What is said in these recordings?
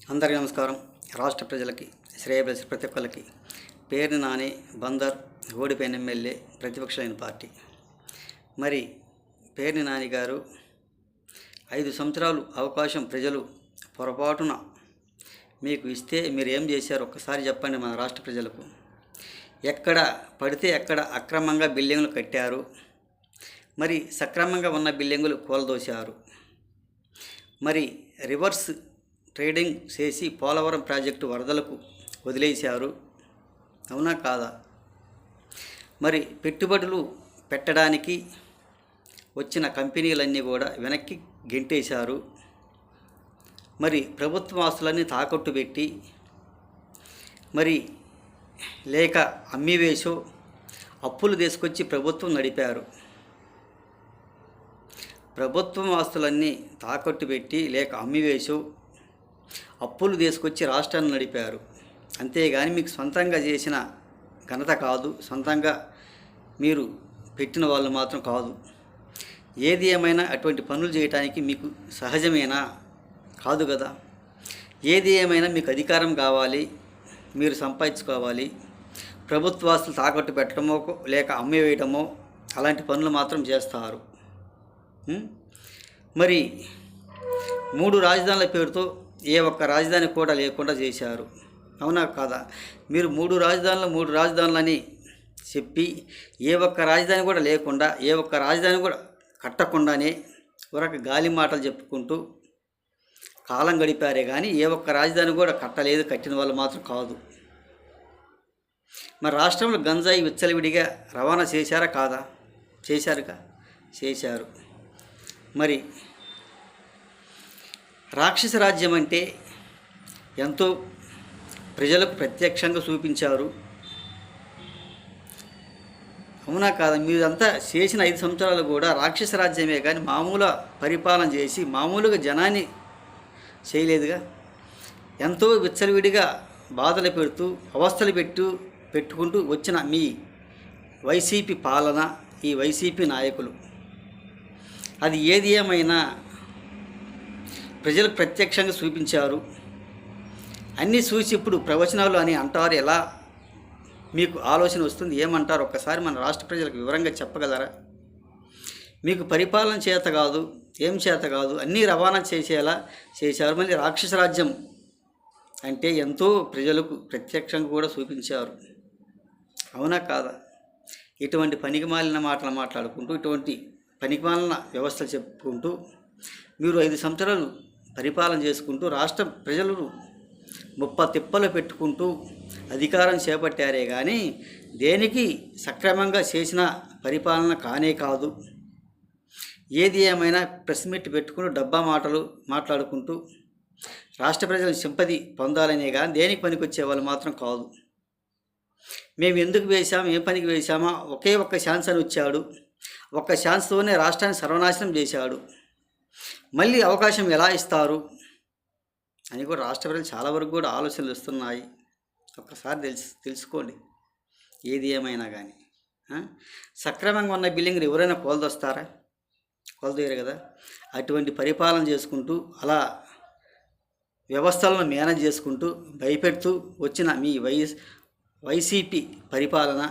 అందరికీ నమస్కారం. రాష్ట్ర ప్రజలకి శ్రేయభిలాషి ప్రతి ఒక్కరికి పేరుని నాని బందర్ ఓడిపోయిన ఎమ్మెల్యే ప్రతిపక్షమైన పార్టీ. మరి పేరుని నాని గారు 5 సంవత్సరాలు అవకాశం ప్రజలు పొరపాటున మీకు ఇస్తే మీరు ఏం చేశారు ఒక్కసారి చెప్పండి మన రాష్ట్ర ప్రజలకు. ఎక్కడ పడితే ఎక్కడ అక్రమంగా బిల్డింగులు కట్టారు, మరి సక్రమంగా ఉన్న బిల్డింగులు కూలదోశారు, మరి రివర్స్ ట్రేడింగ్ చేసి పోలవరం ప్రాజెక్టు వరదలకు వదిలేశారు, అవునా కాదా? మరి పెట్టుబడులు పెట్టడానికి వచ్చిన కంపెనీలన్నీ కూడా వెనక్కి గెంటేశారు. మరి ప్రభుత్వ ఆస్తులన్నీ తాకట్టు పెట్టి మరి లేక అమ్మివేసో అప్పులు తీసుకొచ్చి ప్రభుత్వం నడిపారు. ప్రభుత్వం ఆస్తులన్నీ తాకట్టు పెట్టి లేక అమ్మివేసో అప్పులు తీసుకొచ్చి రాష్ట్రాన్ని నడిపారు. అంతేగాని మీకు సొంతంగా చేసిన ఘనత కాదు, సొంతంగా మీరు పెట్టిన వాళ్ళు మాత్రం కాదు. ఏది ఏమైనా అటువంటి పనులు చేయడానికి మీకు సహజమేనా? కాదు కదా. ఏది ఏమైనా మీకు అధికారం కావాలి, మీరు సంపాదించుకోవాలి. ప్రభుత్వాస్తులు తాకట్టు పెట్టడమో లేక అమ్మివేయడమో అలాంటి పనులు మాత్రం చేస్తారు. మరి 3 రాజధానుల పేరుతో ఏ ఒక్క రాజధాని కూడా లేకుండా చేశారు, అవునా కాదా? మీరు 3 రాజధానులని చెప్పి ఏ ఒక్క రాజధాని కూడా లేకుండా, ఏ ఒక్క రాజధాని కూడా కట్టకుండానే ఒక గాలి మాటలు చెప్పుకుంటూ కాలం గడిపారే కానీ ఏ ఒక్క రాజధాని కూడా కట్టలేదు, కట్టిన వాళ్ళు మాత్రం కాదు. మరి రాష్ట్రంలో గంజాయి విచ్చలవిడిగా రవాణా చేశారా కాదా? చేశారు. మరి రాక్షస రాజ్యం అంటే ఎంతో ప్రజలకు ప్రత్యక్షంగా చూపించారు, అవునా కాదా? మీరంతా చేసిన 5 సంవత్సరాలు కూడా రాక్షస రాజ్యమే కానీ మామూలు పరిపాలన చేసి మామూలుగా జనాన్ని చేయలేదుగా. ఎంతో విచ్చలవిడిగా బాధలు పెడుతూ అవస్థలు పెట్టుకుంటూ వచ్చిన మీ వైసీపీ పాలన, ఈ వైసీపీ నాయకులు, అది ఏది ఏమైనా ప్రజలకు ప్రత్యక్షంగా చూపించారు. అన్నీ చూసి ఇప్పుడు ప్రవచనాలు అని అంటారు. ఎలా మీకు ఆలోచన వస్తుంది? ఏమంటారు? ఒక్కసారి మన రాష్ట్ర ప్రజలకు వివరంగా చెప్పగలరా? మీకు పరిపాలన చేత కాదు, ఏం చేత కాదు, అన్నీ రవాణా చేసేలా చేశారు. మళ్ళీ రాక్షస రాజ్యం అంటే ఎంతో ప్రజలకు ప్రత్యక్షంగా కూడా చూపించారు, అవునా కాదా? ఇటువంటి పనికిమాలిన మాటలు మాట్లాడుకుంటూ, ఇటువంటి పనికిమాలిన వ్యవస్థలు చెప్పుకుంటూ మీరు 5 సంవత్సరాలు పరిపాలన చేసుకుంటూ రాష్ట్ర ప్రజలను తిప్పలు పెట్టుకుంటూ అధికారం చేపట్టారే కానీ దేనికి సక్రమంగా చేసిన పరిపాలన కానే కాదు. ఏది ఏమైనా ప్రెస్ మీట్ పెట్టుకుంటూ డబ్బా మాటలు మాట్లాడుకుంటూ రాష్ట్ర ప్రజల సింపతి పొందాలనే కానీ దేనికి పనికి వచ్చేవాళ్ళు మాత్రం కాదు. మేము ఎందుకు వేశాము, ఏ పనికి వేశామా, ఒకే ఒక్క ఛాన్స్ అని వచ్చాడు. ఒక్క ఛాన్స్తోనే రాష్ట్రాన్ని సర్వనాశనం చేశాడు. మళ్ళీ అవకాశం ఎలా ఇస్తారు అని కూడా రాష్ట్ర ప్రజలు చాలా వరకు కూడా ఆలోచనలు వస్తున్నాయి. ఒక్కసారి తెలుసుకోండి. ఏది ఏమైనా కానీ సక్రమంగా ఉన్న బిల్డింగ్లు ఎవరైనా కోల్దొస్తారా? కోల్దోయరు కదా. అటువంటి పరిపాలన చేసుకుంటూ అలా వ్యవస్థలను మేనేజ్ చేసుకుంటూ భయపెడుతూ వచ్చిన మీ వైసీపీ పరిపాలన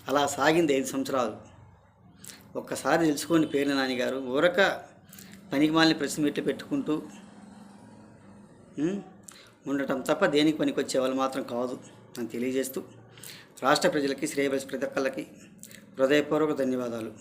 అలా సాగింది 5 సంవత్సరాలు. ఒక్కసారి తెలుసుకోండి. పేర్ని నాని గారు ఊరక పనికిమాలిన ప్రెస్ మీట్లు పెట్టుకుంటూ ఉండటం తప్ప దేనికి పనికొచ్చే వాళ్ళు మాత్రం కాదు అని తెలియజేస్తూ రాష్ట్ర ప్రజలకి శ్రేయభిలాషి ప్రతి ఒక్కళ్ళకి హృదయపూర్వక ధన్యవాదాలు.